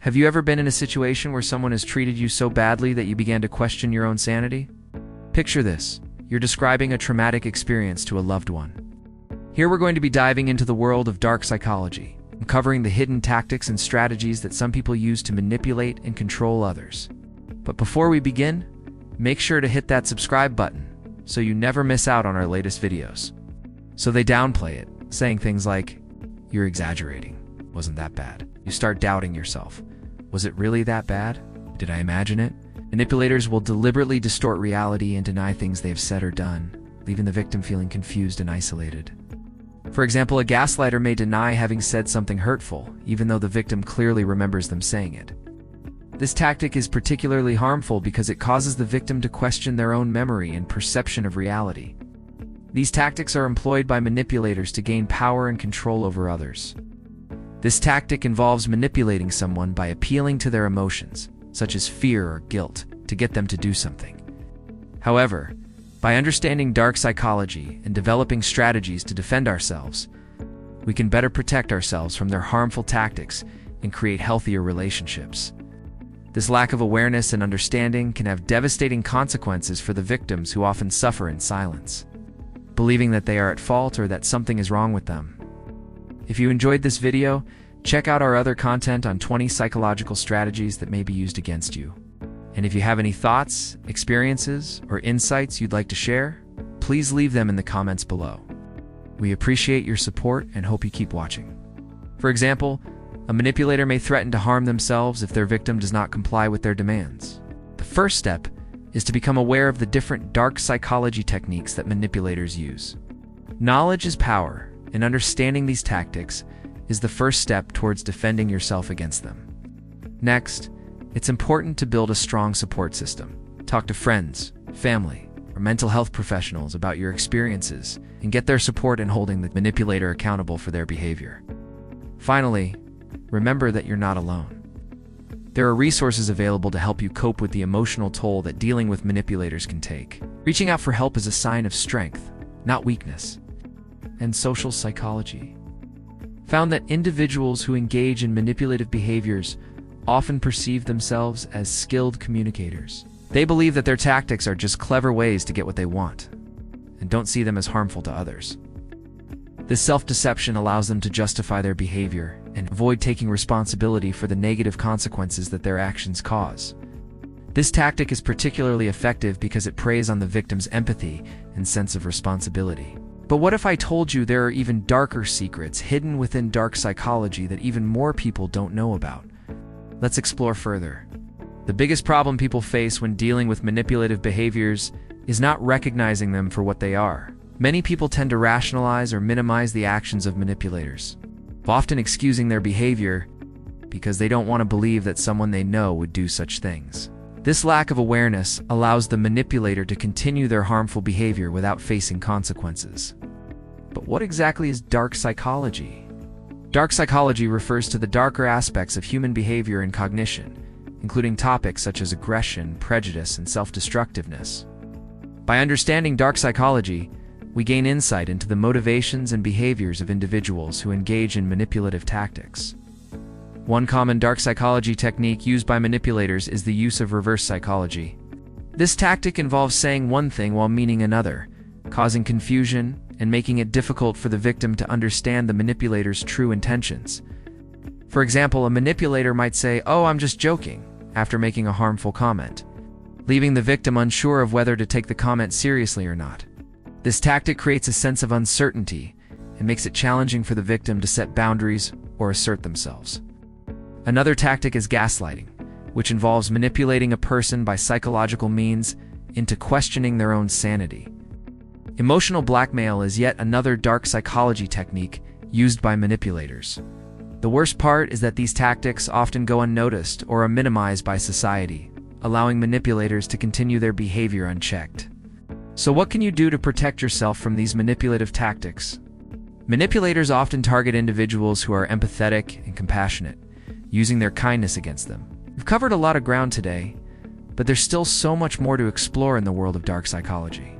Have you ever been in a situation where someone has treated you so badly that you began to question your own sanity? Picture this. You're describing a traumatic experience to a loved one. Here we're going to be diving into the world of dark psychology, uncovering the hidden tactics and strategies that some people use to manipulate and control others. But before we begin, make sure to hit that subscribe button so you never miss out on our latest videos. So they downplay it, saying things like, "You're exaggerating. Wasn't that bad." You start doubting yourself. Was it really that bad? Did I imagine it? Manipulators will deliberately distort reality and deny things they have said or done, leaving the victim feeling confused and isolated. For example, a gaslighter may deny having said something hurtful, even though the victim clearly remembers them saying it. This tactic is particularly harmful because it causes the victim to question their own memory and perception of reality. These tactics are employed by manipulators to gain power and control over others. This tactic involves manipulating someone by appealing to their emotions, such as fear or guilt, to get them to do something. However, by understanding dark psychology and developing strategies to defend ourselves, we can better protect ourselves from their harmful tactics and create healthier relationships. This lack of awareness and understanding can have devastating consequences for the victims who often suffer in silence, believing that they are at fault or that something is wrong with them. If you enjoyed this video, check out our other content on 20 psychological strategies that may be used against you. And if you have any thoughts, experiences, or insights you'd like to share, please leave them in the comments below. We appreciate your support and hope you keep watching. For example, a manipulator may threaten to harm themselves if their victim does not comply with their demands. The first step is to become aware of the different dark psychology techniques that manipulators use. Knowledge is power, and understanding these tactics is the first step towards defending yourself against them. Next, it's important to build a strong support system. Talk to friends, family, or mental health professionals about your experiences and get their support in holding the manipulator accountable for their behavior. Finally, remember that you're not alone. There are resources available to help you cope with the emotional toll that dealing with manipulators can take. Reaching out for help is a sign of strength, not weakness. And social psychology found that individuals who engage in manipulative behaviors often perceive themselves as skilled communicators. They believe that their tactics are just clever ways to get what they want, and don't see them as harmful to others. This self-deception allows them to justify their behavior and avoid taking responsibility for the negative consequences that their actions cause. This tactic is particularly effective because it preys on the victim's empathy and sense of responsibility. But what if I told you there are even darker secrets hidden within dark psychology that even more people don't know about? Let's explore further. The biggest problem people face when dealing with manipulative behaviors is not recognizing them for what they are. Many people tend to rationalize or minimize the actions of manipulators, often excusing their behavior because they don't want to believe that someone they know would do such things. This lack of awareness allows the manipulator to continue their harmful behavior without facing consequences. But what exactly is dark psychology? Dark psychology refers to the darker aspects of human behavior and cognition, including topics such as aggression, prejudice, and self-destructiveness. By understanding dark psychology, we gain insight into the motivations and behaviors of individuals who engage in manipulative tactics. One common dark psychology technique used by manipulators is the use of reverse psychology. This tactic involves saying one thing while meaning another, causing confusion and making it difficult for the victim to understand the manipulator's true intentions. For example, a manipulator might say, "Oh, I'm just joking," after making a harmful comment, leaving the victim unsure of whether to take the comment seriously or not. This tactic creates a sense of uncertainty and makes it challenging for the victim to set boundaries or assert themselves. Another tactic is gaslighting, which involves manipulating a person by psychological means into questioning their own sanity. Emotional blackmail is yet another dark psychology technique used by manipulators. The worst part is that these tactics often go unnoticed or are minimized by society, allowing manipulators to continue their behavior unchecked. So what can you do to protect yourself from these manipulative tactics? Manipulators often target individuals who are empathetic and compassionate, using their kindness against them. We've covered a lot of ground today, but there's still so much more to explore in the world of dark psychology.